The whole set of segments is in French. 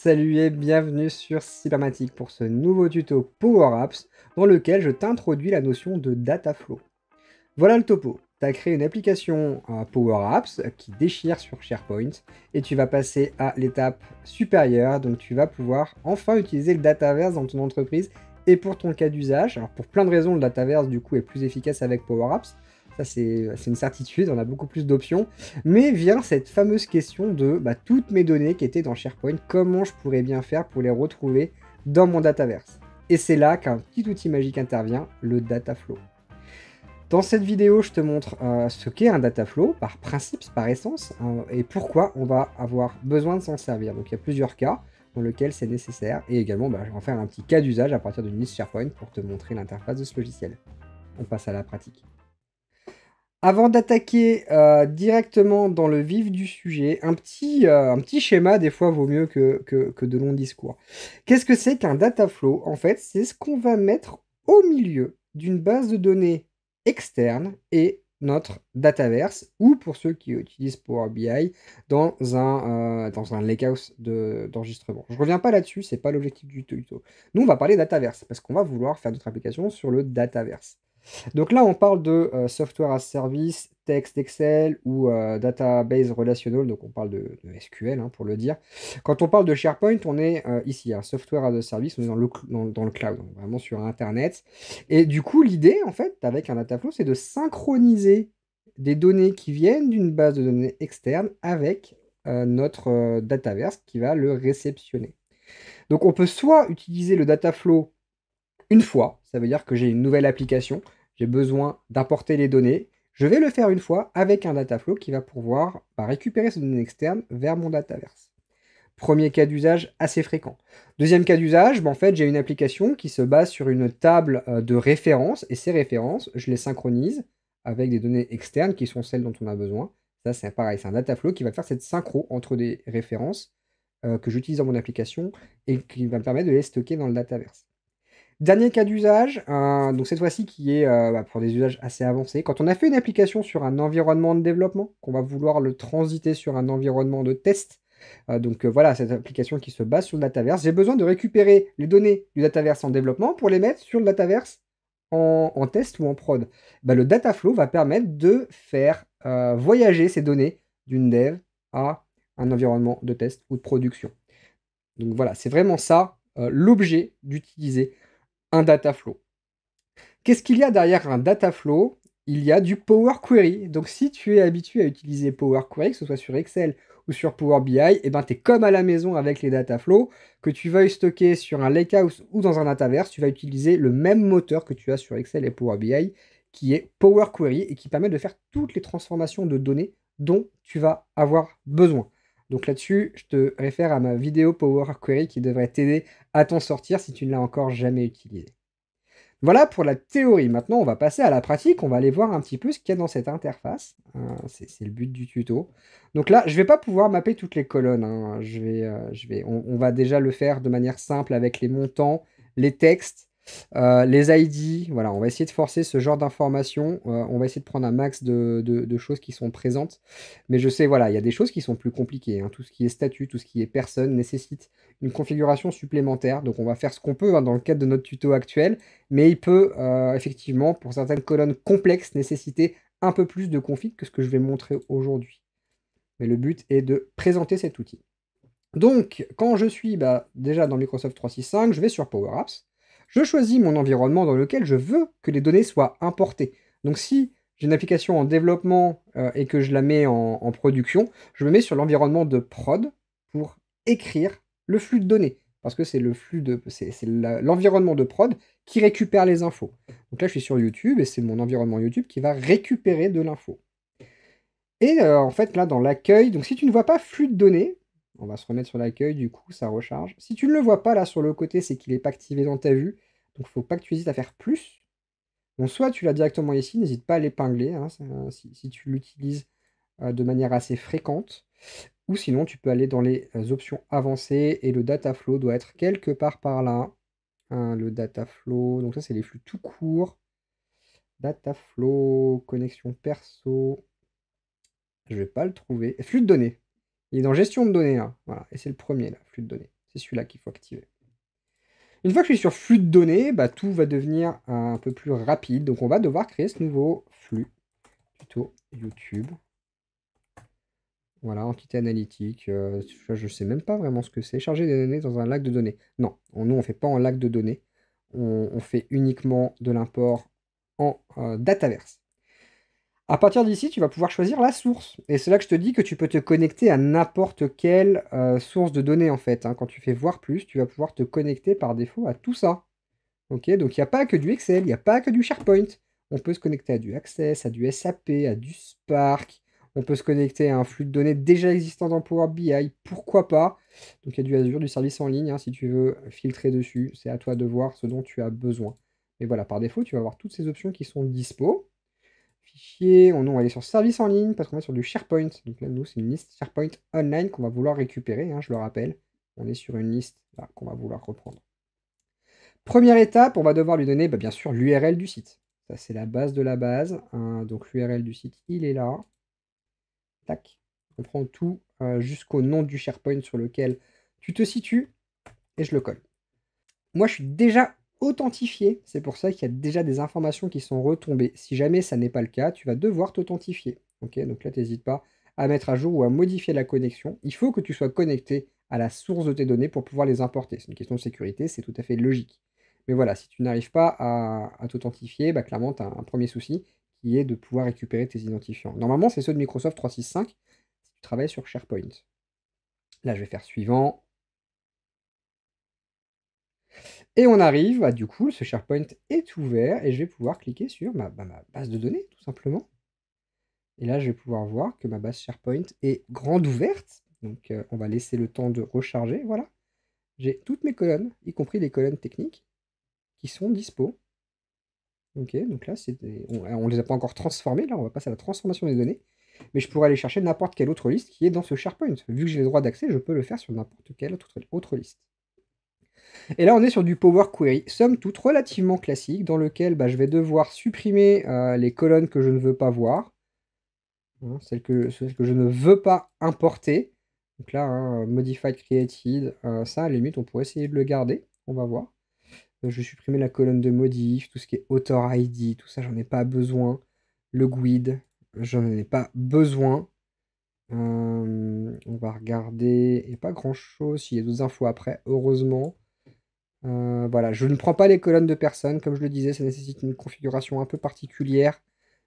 Salut et bienvenue sur Cybermatic pour ce nouveau tuto Power Apps dans lequel je t'introduis la notion de data flow. Voilà le topo. Tu as créé une application Power Apps qui déchire sur SharePoint et tu vas passer à l'étape supérieure. Donc tu vas pouvoir enfin utiliser le Dataverse dans ton entreprise et pour ton cas d'usage. Alors pour plein de raisons, le Dataverse du coup est plus efficace avec Power Apps. Ça c'est une certitude, on a beaucoup plus d'options. Mais vient cette fameuse question de toutes mes données qui étaient dans SharePoint, comment je pourrais bien faire pour les retrouver dans mon Dataverse. Et c'est là qu'un petit outil magique intervient, le Dataflow. Dans cette vidéo, je te montre ce qu'est un data flow, par principe, par essence, et pourquoi on va avoir besoin de s'en servir. Donc il y a plusieurs cas dans lesquels c'est nécessaire, et également je vais en faire un petit cas d'usage à partir d'une liste SharePoint pour te montrer l'interface de ce logiciel. On passe à la pratique. Avant d'attaquer directement dans le vif du sujet, un petit schéma, des fois, vaut mieux que de longs discours. Qu'est-ce que c'est qu'un data flow? En fait, c'est ce qu'on va mettre au milieu d'une base de données externe et notre Dataverse, ou pour ceux qui utilisent Power BI, dans un lakehouse d'enregistrement. Je ne reviens pas là-dessus, c'est pas l'objectif du tuto. Nous, on va parler Dataverse, parce qu'on va vouloir faire notre application sur le Dataverse. Donc là, on parle de software as service, texte Excel ou database relationnel, donc on parle de SQL pour le dire. Quand on parle de SharePoint, on est ici, un software as a service, on est dans le cloud, donc vraiment sur Internet. Et du coup, l'idée, en fait, avec un Dataflow, c'est de synchroniser des données qui viennent d'une base de données externe avec notre Dataverse qui va le réceptionner. Donc on peut soit utiliser le Dataflow une fois, ça veut dire que j'ai une nouvelle application, j'ai besoin d'importer les données, je vais le faire une fois avec un Dataflow qui va pouvoir récupérer ces données externes vers mon Dataverse. Premier cas d'usage assez fréquent. Deuxième cas d'usage, en fait, j'ai une application qui se base sur une table de références, et ces références, je les synchronise avec des données externes qui sont celles dont on a besoin. Ça, c'est pareil, c'est un Dataflow qui va faire cette synchro entre des références que j'utilise dans mon application et qui va me permettre de les stocker dans le Dataverse. Dernier cas d'usage, donc cette fois-ci qui est pour des usages assez avancés. Quand on a fait une application sur un environnement de développement, qu'on va vouloir le transiter sur un environnement de test, voilà, cette application qui se base sur le Dataverse, j'ai besoin de récupérer les données du Dataverse en développement pour les mettre sur le Dataverse en test ou en prod. Le Dataflow va permettre de faire voyager ces données d'une dev à un environnement de test ou de production. Donc voilà, c'est vraiment ça l'objet d'utiliser un data flow. Qu'est-ce qu'il y a derrière un data flow? Il y a du Power Query. Donc si tu es habitué à utiliser Power Query, que ce soit sur Excel ou sur Power BI, tu es comme à la maison avec les data flow, que tu veuilles stocker sur un lakehouse ou dans un Dataverse, tu vas utiliser le même moteur que tu as sur Excel et Power BI, qui est Power Query et qui permet de faire toutes les transformations de données dont tu vas avoir besoin. Donc là-dessus, je te réfère à ma vidéo Power Query qui devrait t'aider à t'en sortir si tu ne l'as encore jamais utilisé. Voilà pour la théorie. Maintenant, on va passer à la pratique. On va aller voir un petit peu ce qu'il y a dans cette interface. C'est le but du tuto. Donc là, je ne vais pas pouvoir mapper toutes les colonnes, hein. On va déjà le faire de manière simple avec les montants, les textes, les ID. Voilà, on va essayer de forcer ce genre d'informations. On va essayer de prendre un max de choses qui sont présentes. Mais je sais, voilà, il y a des choses qui sont plus compliquées, hein. Tout ce qui est statut, tout ce qui est personne nécessite une configuration supplémentaire. Donc on va faire ce qu'on peut, dans le cadre de notre tuto actuel. Mais il peut effectivement, pour certaines colonnes complexes, nécessiter un peu plus de config que ce que je vais montrer aujourd'hui. Mais le but est de présenter cet outil. Donc, quand je suis déjà dans Microsoft 365, je vais sur Power Apps. Je choisis mon environnement dans lequel je veux que les données soient importées. Donc, si j'ai une application en développement et que je la mets en production, je me mets sur l'environnement de prod pour écrire le flux de données. Parce que c'est l'environnement de prod qui récupère les infos. Donc là, je suis sur YouTube et c'est mon environnement YouTube qui va récupérer de l'info. Et en fait, là, dans l'accueil, donc si tu ne vois pas flux de données, on va se remettre sur l'accueil, du coup, ça recharge. Si tu ne le vois pas là sur le côté, c'est qu'il n'est pas activé dans ta vue. Donc, il ne faut pas que tu hésites à faire plus. Donc, soit tu l'as directement ici, n'hésite pas à l'épingler si tu l'utilises de manière assez fréquente. Ou sinon, tu peux aller dans les options avancées et le data flow doit être quelque part par là. Le data flow, donc ça, c'est les flux tout courts. Data flow, connexion perso. Je ne vais pas le trouver. Flux de données. Il est dans gestion de données, là. Voilà. Et c'est le premier, là, flux de données. C'est celui-là qu'il faut activer. Une fois que je suis sur flux de données, bah, tout va devenir un peu plus rapide. Donc on va devoir créer ce nouveau flux. Tuto YouTube. Voilà, entité analytique. Je ne sais même pas vraiment ce que c'est. Charger des données dans un lac de données. Non, nous on ne fait pas en lac de données. On fait uniquement de l'import en Dataverse. À partir d'ici, tu vas pouvoir choisir la source. Et c'est là que je te dis que tu peux te connecter à n'importe quelle source de données, en fait. Hein. Quand tu fais voir plus, tu vas pouvoir te connecter par défaut à tout ça. Ok, donc il n'y a pas que du Excel, il n'y a pas que du SharePoint. On peut se connecter à du Access, à du SAP, à du Spark. On peut se connecter à un flux de données déjà existant dans Power BI. Pourquoi pas? Donc il y a du Azure, du service en ligne. Hein, si tu veux filtrer dessus, c'est à toi de voir ce dont tu as besoin. Mais voilà, par défaut, tu vas avoir toutes ces options qui sont dispo. Fichier, on va aller sur service en ligne parce qu'on est sur du SharePoint. Donc là, nous, c'est une liste SharePoint online qu'on va vouloir récupérer, hein, je le rappelle. On est sur une liste qu'on va vouloir reprendre. Première étape, on va devoir lui donner bien sûr l'URL du site. Ça, c'est la base de la base. Hein, donc l'URL du site, il est là. Tac. On prend tout jusqu'au nom du SharePoint sur lequel tu te situes et je le colle. Moi, je suis déjà authentifié. C'est pour ça qu'il y a déjà des informations qui sont retombées. Si jamais ça n'est pas le cas, tu vas devoir t'authentifier. Ok, donc là, tu n'hésites pas à mettre à jour ou à modifier la connexion. Il faut que tu sois connecté à la source de tes données pour pouvoir les importer. C'est une question de sécurité, c'est tout à fait logique. Mais voilà, si tu n'arrives pas à t'authentifier, clairement, tu as un premier souci qui est de pouvoir récupérer tes identifiants. Normalement, c'est ceux de Microsoft 365 si tu travailles sur SharePoint. Là, je vais faire suivant. Et on arrive, du coup, ce SharePoint est ouvert et je vais pouvoir cliquer sur ma base de données, tout simplement. Et là, je vais pouvoir voir que ma base SharePoint est grande ouverte. Donc, on va laisser le temps de recharger. Voilà. J'ai toutes mes colonnes, y compris les colonnes techniques, qui sont dispo. Ok, donc là, on ne les a pas encore transformées. Là, on va passer à la transformation des données. Mais je pourrais aller chercher n'importe quelle autre liste qui est dans ce SharePoint. Vu que j'ai les droits d'accès, je peux le faire sur n'importe quelle autre liste. Et là, on est sur du Power Query, somme toute relativement classique, dans lequel je vais devoir supprimer les colonnes que je ne veux pas voir, hein, celles que je ne veux pas importer. Donc là, hein, Modified Created, ça, à la limite, on pourrait essayer de le garder, on va voir. Je vais supprimer la colonne de modif, tout ce qui est Author ID, tout ça, j'en ai pas besoin. Le GUID, j'en ai pas besoin. On va regarder, il n'y a pas grand-chose, il y a d'autres infos après, heureusement. Voilà, je ne prends pas les colonnes de personnes, comme je le disais, ça nécessite une configuration un peu particulière.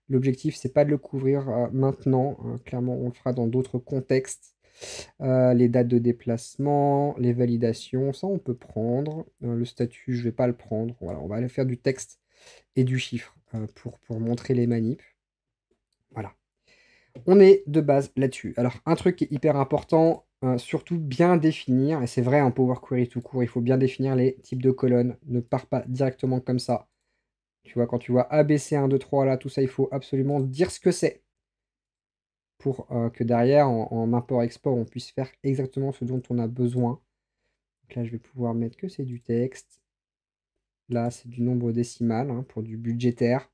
L'objectif, c'est pas de le couvrir maintenant, hein. Clairement, on le fera dans d'autres contextes. Les dates de déplacement, les validations, ça on peut prendre. Le statut, je vais pas le prendre. Voilà, on va aller faire du texte et du chiffre pour montrer les manips. Voilà. On est de base là-dessus. Alors, un truc qui est hyper important, surtout bien définir, et c'est vrai en Power Query tout court, il faut bien définir les types de colonnes. Ne pars pas directement comme ça. Tu vois, quand tu vois ABC 1, 2, 3, là, tout ça, il faut absolument dire ce que c'est. Pour que derrière, en import-export, on puisse faire exactement ce dont on a besoin. Donc là, je vais pouvoir mettre que c'est du texte. Là, c'est du nombre décimal hein, pour du budgétaire.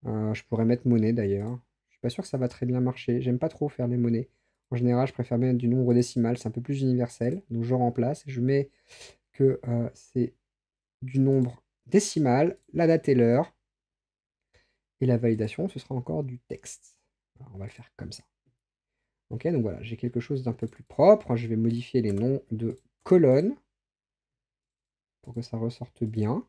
Je pourrais mettre monnaie d'ailleurs. Je suis pas sûr que ça va très bien marcher. J'aime pas trop faire les monnaies. En général, je préfère mettre du nombre décimal. C'est un peu plus universel. Donc je remplace et je mets que c'est du nombre décimal, la date et l'heure. Et la validation, ce sera encore du texte. Alors, on va le faire comme ça. Ok, donc voilà, j'ai quelque chose d'un peu plus propre. Je vais modifier les noms de colonnes pour que ça ressorte bien.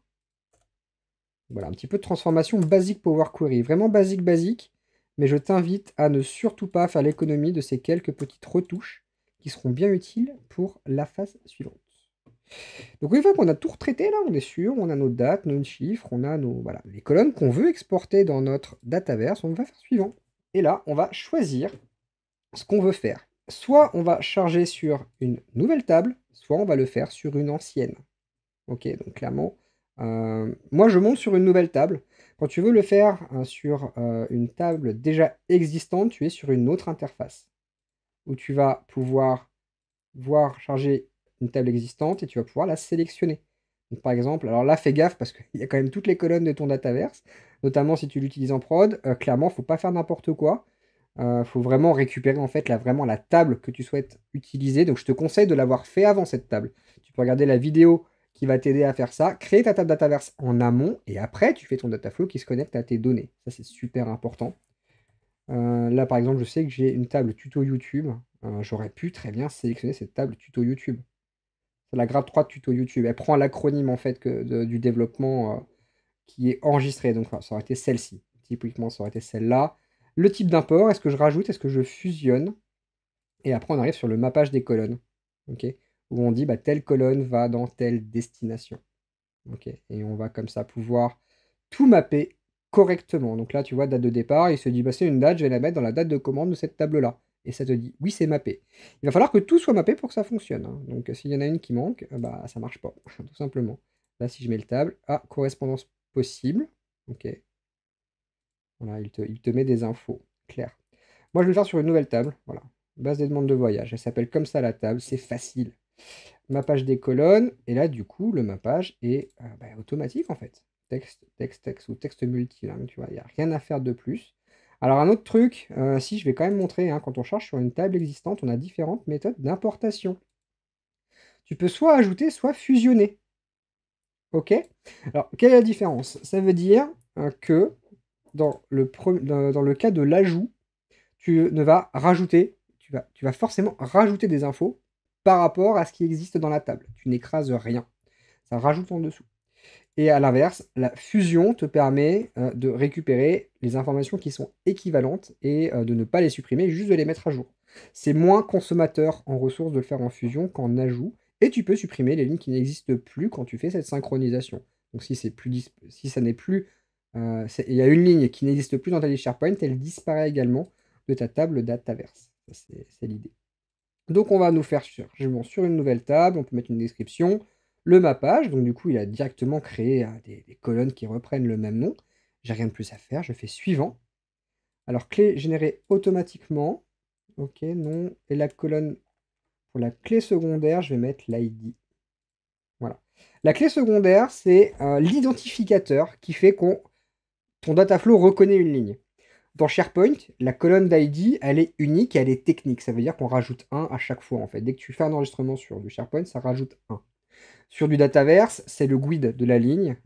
Voilà, un petit peu de transformation basique Power Query. Vraiment basique. Mais je t'invite à ne surtout pas faire l'économie de ces quelques petites retouches qui seront bien utiles pour la phase suivante. Donc une fois qu'on a tout retraité, là, on est sûr, on a nos dates, nos chiffres, on a les colonnes qu'on veut exporter dans notre Dataverse, on va faire suivant. Et là, on va choisir ce qu'on veut faire. Soit on va charger sur une nouvelle table, soit on va le faire sur une ancienne. Ok, donc clairement, moi je monte sur une nouvelle table. Quand tu veux le faire sur une table déjà existante, tu es sur une autre interface où tu vas pouvoir voir charger une table existante et tu vas pouvoir la sélectionner. Donc, par exemple, alors là fais gaffe parce qu'il y a quand même toutes les colonnes de ton Dataverse, notamment si tu l'utilises en prod. Clairement, il ne faut pas faire n'importe quoi. Faut vraiment récupérer en fait vraiment la table que tu souhaites utiliser. Donc je te conseille de l'avoir fait avant cette table. Tu peux regarder la vidéo qui va t'aider à faire ça. Créer ta table Dataverse en amont et après tu fais ton Dataflow qui se connecte à tes données. Ça c'est super important. Là par exemple je sais que j'ai une table tuto YouTube. J'aurais pu très bien sélectionner cette table tuto YouTube. C'est la grade 3 de tuto YouTube. Elle prend l'acronyme en fait du développement qui est enregistré. Donc voilà, ça aurait été celle-ci. Typiquement ça aurait été celle-là. Le type d'import, est-ce que je rajoute, est-ce que je fusionne? Et après, on arrive sur le mappage des colonnes, ok, où on dit bah, telle colonne va dans telle destination. Ok, et on va comme ça pouvoir tout mapper correctement. Donc là, tu vois, date de départ, il se dit bah, c'est une date, je vais la mettre dans la date de commande de cette table-là. Et ça te dit oui, c'est mappé. Il va falloir que tout soit mappé pour que ça fonctionne, hein. Donc s'il y en a une qui manque, bah ça marche pas, tout simplement. Là, si je mets le table, ah, correspondance possible. Ok, voilà, il te met des infos claires. Moi, je vais le faire sur une nouvelle table. Voilà. Base des demandes de voyage. Elle s'appelle comme ça la table. C'est facile. Mappage des colonnes. Et là, du coup, le mappage est bah, automatique en fait. Texte, texte, texte ou texte multilingue. Tu vois, il n'y a rien à faire de plus. Alors, un autre truc, si je vais quand même montrer, hein, quand on charge sur une table existante, on a différentes méthodes d'importation. Tu peux soit ajouter, soit fusionner. Ok? Alors, quelle est la différence? Ça veut dire que dans le cas de l'ajout, tu ne vas rajouter, tu vas forcément rajouter des infos par rapport à ce qui existe dans la table. Tu n'écrases rien. Ça rajoute en dessous. Et à l'inverse, la fusion te permet de récupérer les informations qui sont équivalentes et de ne pas les supprimer, juste de les mettre à jour. C'est moins consommateur en ressources de le faire en fusion qu'en ajout. Et tu peux supprimer les lignes qui n'existent plus quand tu fais cette synchronisation. Donc si, si ça n'est plus... il y a une ligne qui n'existe plus dans ta liste SharePoint, elle disparaît également de ta table Dataverse. C'est l'idée. Donc on va nous faire chargement sur une nouvelle table, on peut mettre une description, le mappage, donc du coup il a directement créé des colonnes qui reprennent le même nom. J'ai rien de plus à faire, je fais suivant. Alors clé générée automatiquement, ok, non, et la colonne pour la clé secondaire, je vais mettre l'ID. Voilà. La clé secondaire, c'est l'identificateur qui fait qu'on ton Dataflow reconnaît une ligne. Dans SharePoint, la colonne d'ID, elle est unique et elle est technique. Ça veut dire qu'on rajoute un à chaque fois, en fait. Dès que tu fais un enregistrement sur du SharePoint, ça rajoute un. Sur du Dataverse, c'est le GUID de la ligne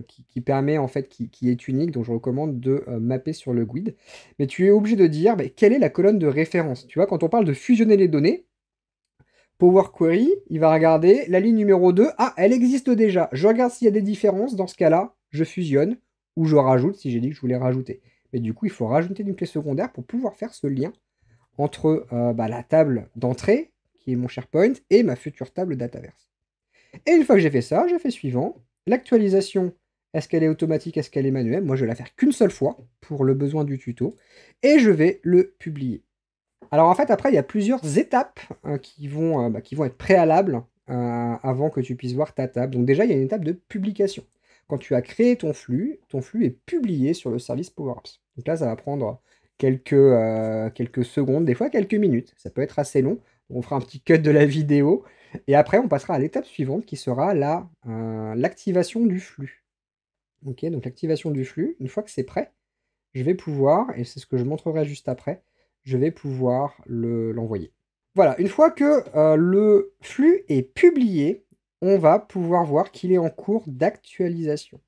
qui permet, en fait, qui est unique, donc je recommande de mapper sur le GUID. Mais tu es obligé de dire quelle est la colonne de référence. Tu vois, quand on parle de fusionner les données, Power Query, il va regarder la ligne numéro 2. Ah, elle existe déjà. Je regarde s'il y a des différences. Dans ce cas-là, je fusionne ou je rajoute si j'ai dit que je voulais rajouter. Mais du coup, il faut rajouter une clé secondaire pour pouvoir faire ce lien entre la table d'entrée, qui est mon SharePoint, et ma future table Dataverse. Et une fois que j'ai fait ça, je fais suivant. L'actualisation, est-ce qu'elle est automatique, est-ce qu'elle est manuelle? Moi, je vais la faire qu'une seule fois pour le besoin du tuto. Et je vais le publier. Alors en fait, après, il y a plusieurs étapes qui vont être préalables avant que tu puisses voir ta table. Donc déjà, il y a une étape de publication. Quand tu as créé ton flux est publié sur le service Power Apps. Donc là, ça va prendre quelques secondes, des fois quelques minutes. Ça peut être assez long. On fera un petit cut de la vidéo. Et après, on passera à l'étape suivante qui sera l'activation du flux. Ok, donc l'activation du flux, une fois que c'est prêt, je vais pouvoir, et c'est ce que je montrerai juste après, je vais pouvoir l'envoyer. Voilà, une fois que le flux est publié, on va pouvoir voir qu'il est en cours d'actualisation.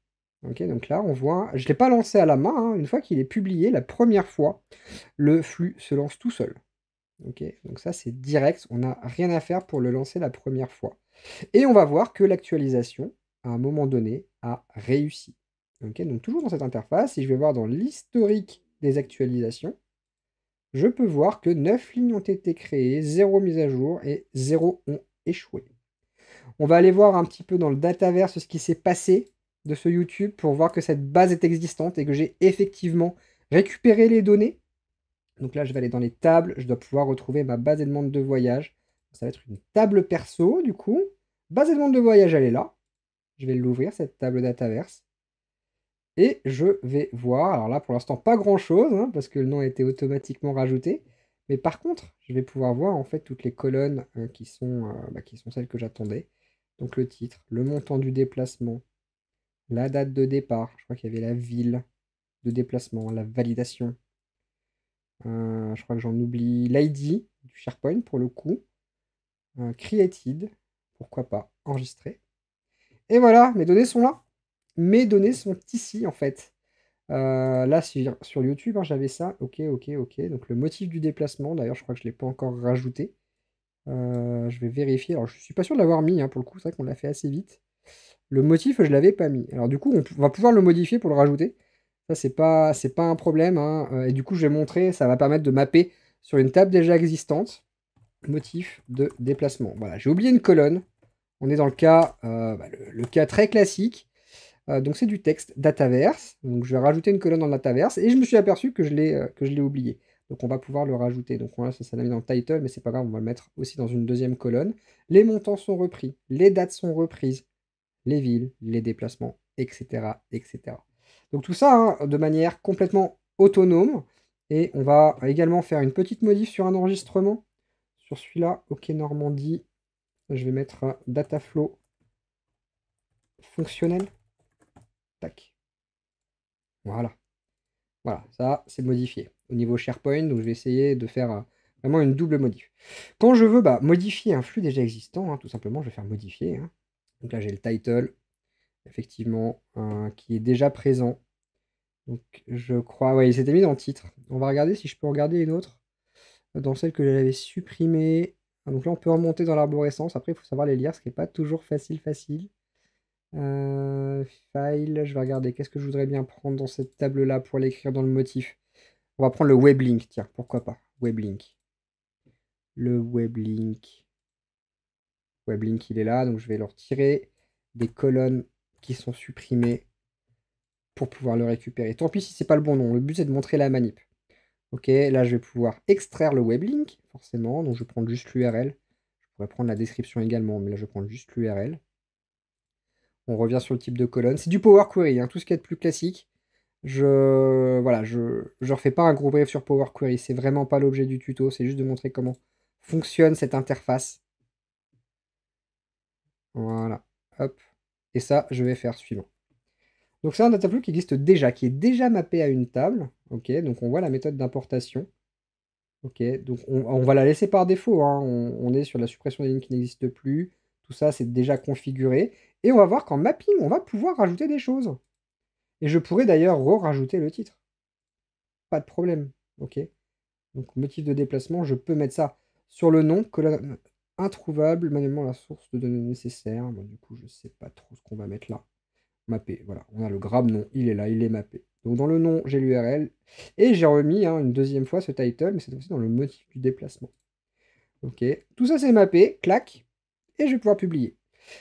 Ok, donc là, on voit, je ne l'ai pas lancé à la main, hein. Une fois qu'il est publié, la première fois, le flux se lance tout seul. Ok, donc ça, c'est direct, on n'a rien à faire pour le lancer la première fois. Et on va voir que l'actualisation, à un moment donné, a réussi. Ok, donc toujours dans cette interface, si je vais voir dans l'historique des actualisations, je peux voir que 9 lignes ont été créées, 0 mise à jour et 0 ont échoué. On va aller voir un petit peu dans le Dataverse ce qui s'est passé de ce YouTube pour voir que cette base est existante et que j'ai effectivement récupéré les données. Donc là, je vais aller dans les tables, je dois pouvoir retrouver ma base de demande de voyage. Ça va être une table perso, du coup. Base de demande de voyage, elle est là. Je vais l'ouvrir, cette table Dataverse. Et je vais voir, alors là pour l'instant pas grand chose, hein, parce que le nom a été automatiquement rajouté, mais par contre je vais pouvoir voir en fait toutes les colonnes qui sont celles que j'attendais. Donc le titre, le montant du déplacement, la date de départ, je crois qu'il y avait la ville de déplacement, la validation, Je crois que j'en oublie l'ID du SharePoint pour le coup. Created, pourquoi pas, enregistré. Et voilà, mes données sont là. Mes données sont ici en fait. Là, sur YouTube, hein, j'avais ça. Ok, ok, ok. Donc le motif du déplacement, d'ailleurs, je crois que je ne l'ai pas encore rajouté. Je vais vérifier. Alors, je suis pas sûr de l'avoir mis, hein, pour le coup, c'est vrai qu'on l'a fait assez vite. Le motif, je l'avais pas mis. Alors, du coup, on va pouvoir le modifier pour le rajouter. Ça, c'est pas un problème, hein. Et du coup, je vais montrer, ça va permettre de mapper sur une table déjà existante. Motif de déplacement. Voilà, j'ai oublié une colonne. On est dans le cas, le cas très classique. Donc c'est du texte Dataverse. Donc je vais rajouter une colonne dans le Dataverse et je me suis aperçu que je l'ai oublié. Donc on va pouvoir le rajouter. Donc voilà, ça l'a mis dans le title, mais c'est pas grave, on va le mettre aussi dans une deuxième colonne. Les montants sont repris, les dates sont reprises, les villes, les déplacements, etc., etc. Donc tout ça, hein, de manière complètement autonome. Et on va également faire une petite modif sur un enregistrement. Sur celui-là, OK Normandie, je vais mettre un Dataflow fonctionnel. Tac. Voilà. Voilà, ça, c'est modifié. Au niveau SharePoint, donc je vais essayer de faire vraiment une double modif. Quand je veux modifier un flux déjà existant, hein, tout simplement, je vais faire modifier, hein. Donc là, j'ai le title, effectivement, qui est déjà présent. Donc je crois, ouais, il s'était mis dans le titre. On va regarder si je peux regarder une autre. Dans celle que j'avais supprimée. Donc là, on peut remonter dans l'arborescence. Après, il faut savoir les lire, ce qui n'est pas toujours facile. File, je vais regarder. Qu'est-ce que je voudrais bien prendre dans cette table-là pour l'écrire dans le motif? On va prendre le weblink, tiens, pourquoi pas. Weblink. Le weblink. Weblink, il est là, donc je vais leur tirer des colonnes qui sont supprimées pour pouvoir le récupérer. Tant pis si c'est pas le bon nom, le but c'est de montrer la manip. Ok, là je vais pouvoir extraire le weblink, forcément, donc je vais prendre juste l'URL. Je pourrais prendre la description également, mais là je vais prendre juste l'URL. On revient sur le type de colonne. C'est du Power Query, hein, tout ce qui est de plus classique. Voilà, je refais pas un gros brief sur Power Query, c'est vraiment pas l'objet du tuto, c'est juste de montrer comment fonctionne cette interface. Voilà, hop. Et ça, je vais faire suivant. Donc c'est un dataflow qui existe déjà, qui est déjà mappé à une table. Ok, donc on voit la méthode d'importation. Ok, donc on va la laisser par défaut, hein. On est sur la suppression des lignes qui n'existent plus. Tout ça, c'est déjà configuré. Et on va voir qu'en mapping, on va pouvoir rajouter des choses. Et je pourrais d'ailleurs rajouter le titre. Pas de problème. Ok. Donc motif de déplacement, je peux mettre ça sur le nom, colonne introuvable, manuellement la source de données nécessaires. Bon, du coup, je sais pas trop ce qu'on va mettre là. Mappé, voilà. On a le grab nom, il est là, il est mappé. Donc dans le nom, j'ai l'URL. Et j'ai remis, hein, une deuxième fois ce title, mais cette fois-ci dans le motif du déplacement. Ok. Tout ça c'est mappé, clac. Et je vais pouvoir publier.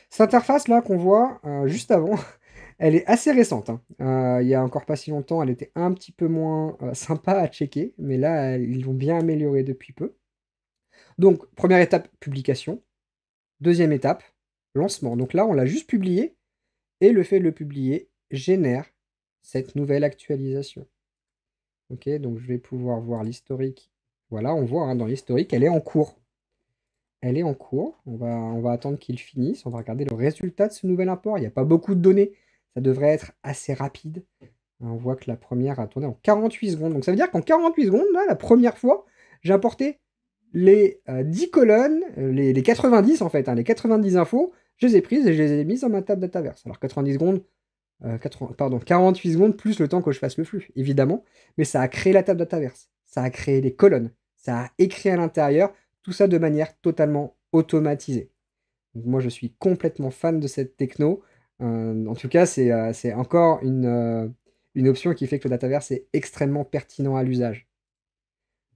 Cette interface là qu'on voit juste avant, elle est assez récente, hein. Il y a encore pas si longtemps, elle était un petit peu moins sympa à checker, mais là, ils l'ont bien amélioré depuis peu. Donc, première étape, publication. Deuxième étape, lancement. Donc là, on l'a juste publié, et le fait de le publier génère cette nouvelle actualisation. Ok, donc je vais pouvoir voir l'historique. Voilà, on voit, hein, dans l'historique, elle est en cours. Elle est en cours. On va attendre qu'il finisse. On va regarder le résultat de ce nouvel import. Il n'y a pas beaucoup de données. Ça devrait être assez rapide. On voit que la première a tourné en 48 secondes. Donc ça veut dire qu'en 48 secondes, là, la première fois, j'ai importé les 10 colonnes, les 90 en fait, hein, les 90 infos, je les ai prises et je les ai mises dans ma table Dataverse. Alors 90 secondes, 48 secondes plus le temps que je fasse le flux, évidemment. Mais ça a créé la table Dataverse. Ça a créé les colonnes. Ça a écrit à l'intérieur. Tout ça de manière totalement automatisée. Donc moi, je suis complètement fan de cette techno. En tout cas, c'est encore une option qui fait que le Dataverse est extrêmement pertinent à l'usage.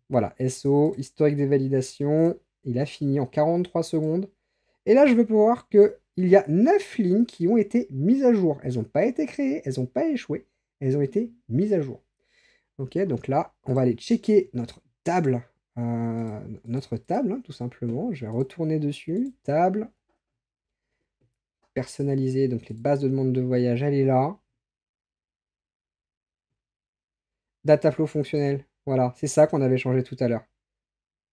Voilà, SO, historique des validations, il a fini en 43 secondes. Et là, je veux pouvoir qu'il y a 9 lignes qui ont été mises à jour. Elles n'ont pas été créées, elles n'ont pas échoué, elles ont été mises à jour. Ok, donc là, on va aller checker notre table, hein, tout simplement. Je vais retourner dessus, table, personnaliser, donc les bases de demande de voyage, elle est là. Dataflow fonctionnel, voilà, c'est ça qu'on avait changé tout à l'heure.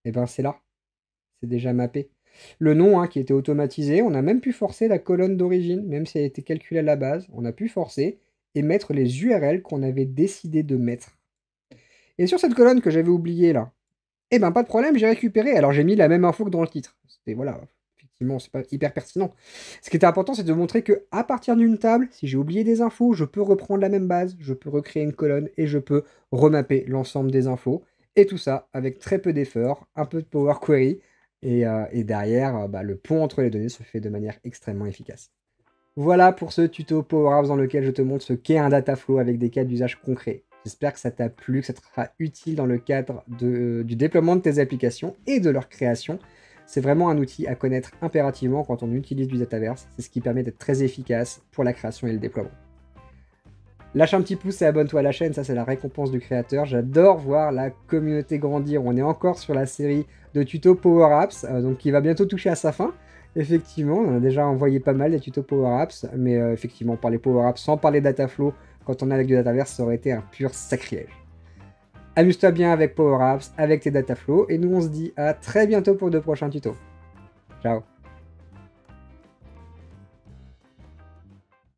Et ben c'est là, c'est déjà mappé. Le nom, hein, qui était automatisé, on a même pu forcer la colonne d'origine, même si elle était calculée à la base, on a pu forcer et mettre les URL qu'on avait décidé de mettre. Et sur cette colonne que j'avais oubliée là, eh ben pas de problème, j'ai récupéré. Alors j'ai mis la même info que dans le titre. C'était voilà, effectivement, c'est pas hyper pertinent. Ce qui était important, c'est de montrer que à partir d'une table, si j'ai oublié des infos, je peux reprendre la même base, je peux recréer une colonne et je peux remapper l'ensemble des infos. Et tout ça avec très peu d'efforts, un peu de Power Query, et derrière, bah, le pont entre les données se fait de manière extrêmement efficace. Voilà pour ce tuto Power Apps dans lequel je te montre ce qu'est un data flow avec des cas d'usage concrets. J'espère que ça t'a plu, que ça te sera utile dans le cadre du déploiement de tes applications et de leur création. C'est vraiment un outil à connaître impérativement quand on utilise du Dataverse. C'est ce qui permet d'être très efficace pour la création et le déploiement. Lâche un petit pouce et abonne-toi à la chaîne, ça c'est la récompense du créateur. J'adore voir la communauté grandir. On est encore sur la série de tutos Power Apps, donc qui va bientôt toucher à sa fin. Effectivement, on a déjà envoyé pas mal des tutos Power Apps, mais effectivement, parler Power Apps sans parler Dataflow quand on est avec du Dataverse, ça aurait été un pur sacrilège. Amuse-toi bien avec Power Apps, avec tes Dataflow, et nous on se dit à très bientôt pour de prochains tutos. Ciao.